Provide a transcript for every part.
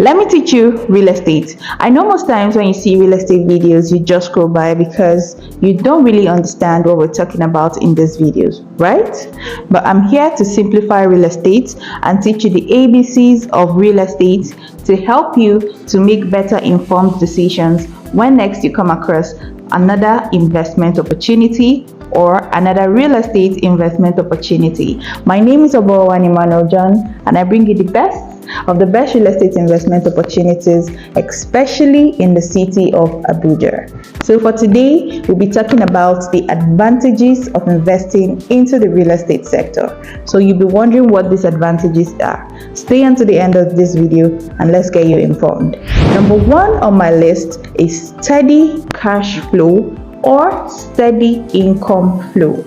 Let me teach you real estate. I know most times when you see real estate videos, you just scroll by because you don't really understand what we're talking about in these videos, right? But I'm here to simplify real estate and teach you the ABCs of real estate to help you to make better informed decisions when next you come across another investment opportunity or another real estate investment opportunity. My name is Obowani Emmanuel John, and I bring you the best of the best real estate investment opportunities, especially in the city of Abuja. So for today, we'll be talking about the advantages of investing into the real estate sector. So you'll be wondering what these advantages are. Stay until the end of this video and let's get you informed. Number one on my list is steady cash flow or steady income flow.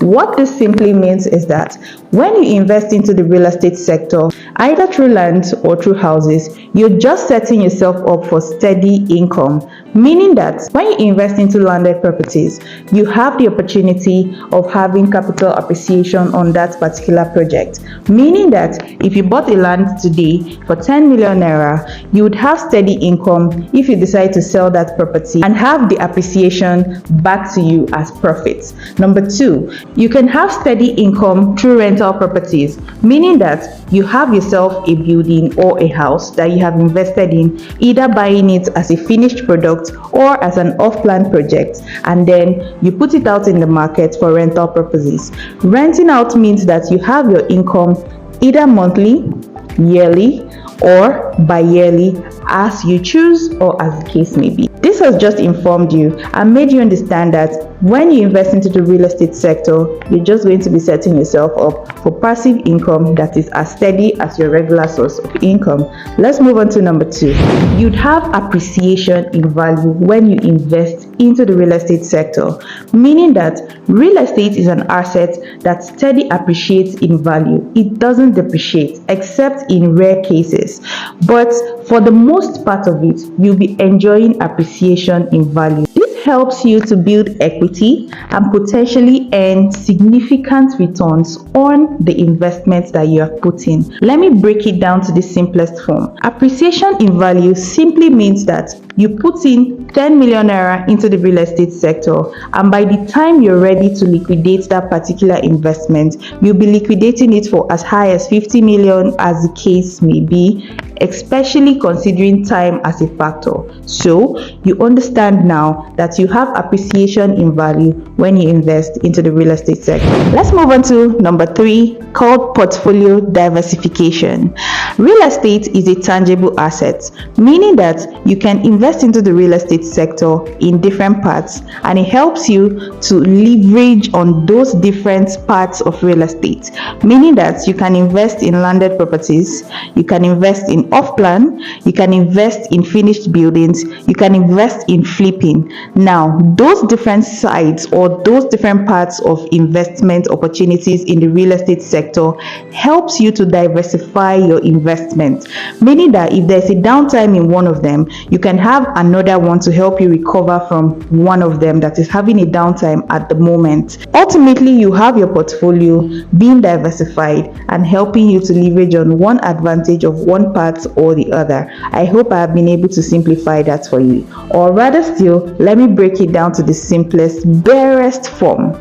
What this simply means is that when you invest into the real estate sector, either through land or through houses, you're just setting yourself up for steady income, meaning that when you invest into landed properties, you have the opportunity of having capital appreciation on that particular project, meaning that if you bought a land today for 10 million naira, you would have steady income if you decide to sell that property and have the appreciation back to you as profits. Number two, you can have steady income through rental properties, meaning that you have yourself a building or a house that you have invested in, either buying it as a finished product or as an off-plan project, and then you put it out in the market for rental purposes. Renting out means that you have your income either monthly, yearly, or bi-yearly, as you choose or as the case may be. This has just informed you and made you understand that when you invest into the real estate sector, you're just going to be setting yourself up for passive income that is as steady as your regular source of income. Let's move on to number two. You'd have appreciation in value when you invest into the real estate sector, meaning that real estate is an asset that steady appreciates in value. It doesn't depreciate except in rare cases, but for the most part of it, you'll be enjoying appreciation in value. This helps you to build equity and potentially earn significant returns on the investments that you have put in. Let me break it down to the simplest form. Appreciation in value simply means that you put in 10 million naira into the real estate sector, and by the time you're ready to liquidate that particular investment, you'll be liquidating it for as high as 50 million as the case may be, especially considering time as a factor. So you understand now that you have appreciation in value when you invest into the real estate sector. Let's move on to number three, called portfolio diversification. Real estate is a tangible asset, meaning that you can invest into the real estate sector in different parts, and it helps you to leverage on those different parts of real estate, meaning that you can invest in landed properties, you can invest in off-plan, you can invest in finished buildings, you can invest in flipping. Now, those different sides or those different parts of investment opportunities in the real estate sector helps you to diversify your investment, meaning that if there's a downtime in one of them, you can have another one to help you recover from one of them that is having a downtime at the moment. Ultimately, you have your portfolio being diversified and helping you to leverage on one advantage of one part or the other. I hope I have been able to simplify that for you. Or rather still, let me break it down to the simplest, barest form.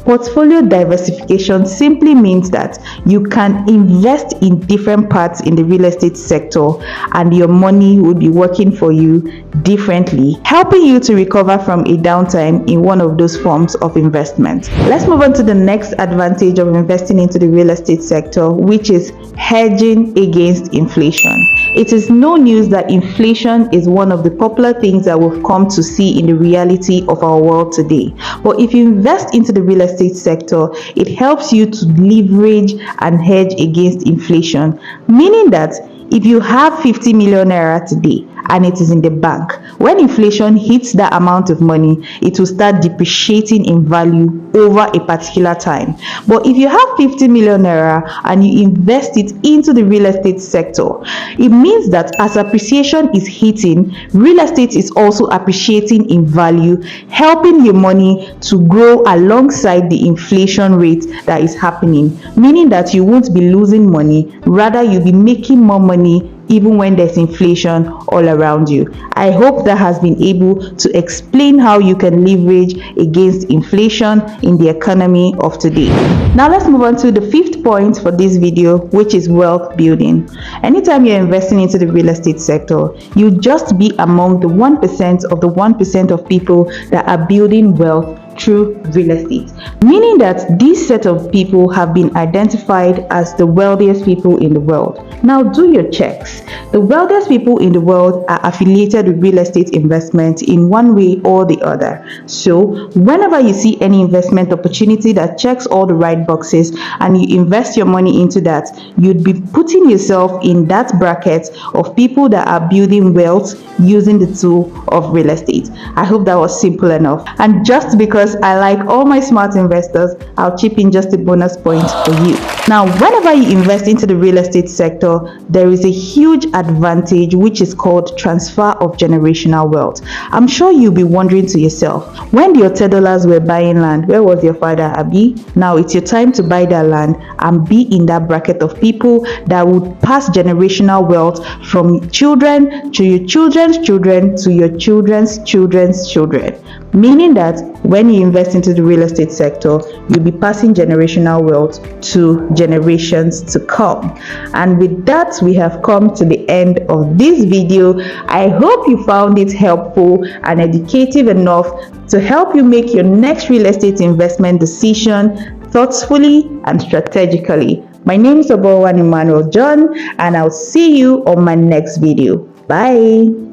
Portfolio diversification simply means that you can invest in different parts in the real estate sector and your money will be working for you differently, helping you to recover from a downtime in one of those forms of investment. Let's move on to the next advantage of investing into the real estate sector, which is hedging against inflation. It is no news that inflation is one of the popular things that we've come to see in the reality of our world today. But if you invest into the real estate sector, it helps you to leverage and hedge against inflation, meaning that if you have 50 million naira today and it is in the bank, when inflation hits that amount of money, it will start depreciating in value over a particular time. But if you have 50 million naira and you invest it into the real estate sector, it means that as appreciation is hitting, real estate is also appreciating in value, helping your money to grow alongside the inflation rate that is happening, meaning that you won't be losing money, rather you'll be making more money even when there's inflation all around you. I hope that has been able to explain how you can leverage against inflation in the economy of today. Now let's move on to the fifth point for this video, which is wealth building. Anytime you're investing into the real estate sector, you just be among the 1% of the 1% of people that are building wealth through real estate, meaning that this set of people have been identified as the wealthiest people in the world. Now do your checks. The wealthiest people in the world are affiliated with real estate investment in one way or the other. So whenever you see any investment opportunity that checks all the right boxes and you invest your money into that, you'd be putting yourself in that bracket of people that are building wealth using the tool of real estate. I hope that was simple enough. And just because I like all my smart investors, I'll chip in just a bonus point for you. Now, whenever you invest into the real estate sector, there is a huge advantage which is called transfer of generational wealth. I'm sure you'll be wondering to yourself, when your Tedolas were buying land, where was your father, Abi? Now it's your time to buy that land and be in that bracket of people that would pass generational wealth from children to your children's children to your children's children's children. Meaning that when you invest into the real estate sector, you'll be passing generational wealth to generations to come. And with that, we have come to the end of this video. I hope you found it helpful and educative enough to help you make your next real estate investment decision thoughtfully and strategically. My name is Obowan Emmanuel John, and I'll see you on my next video. Bye.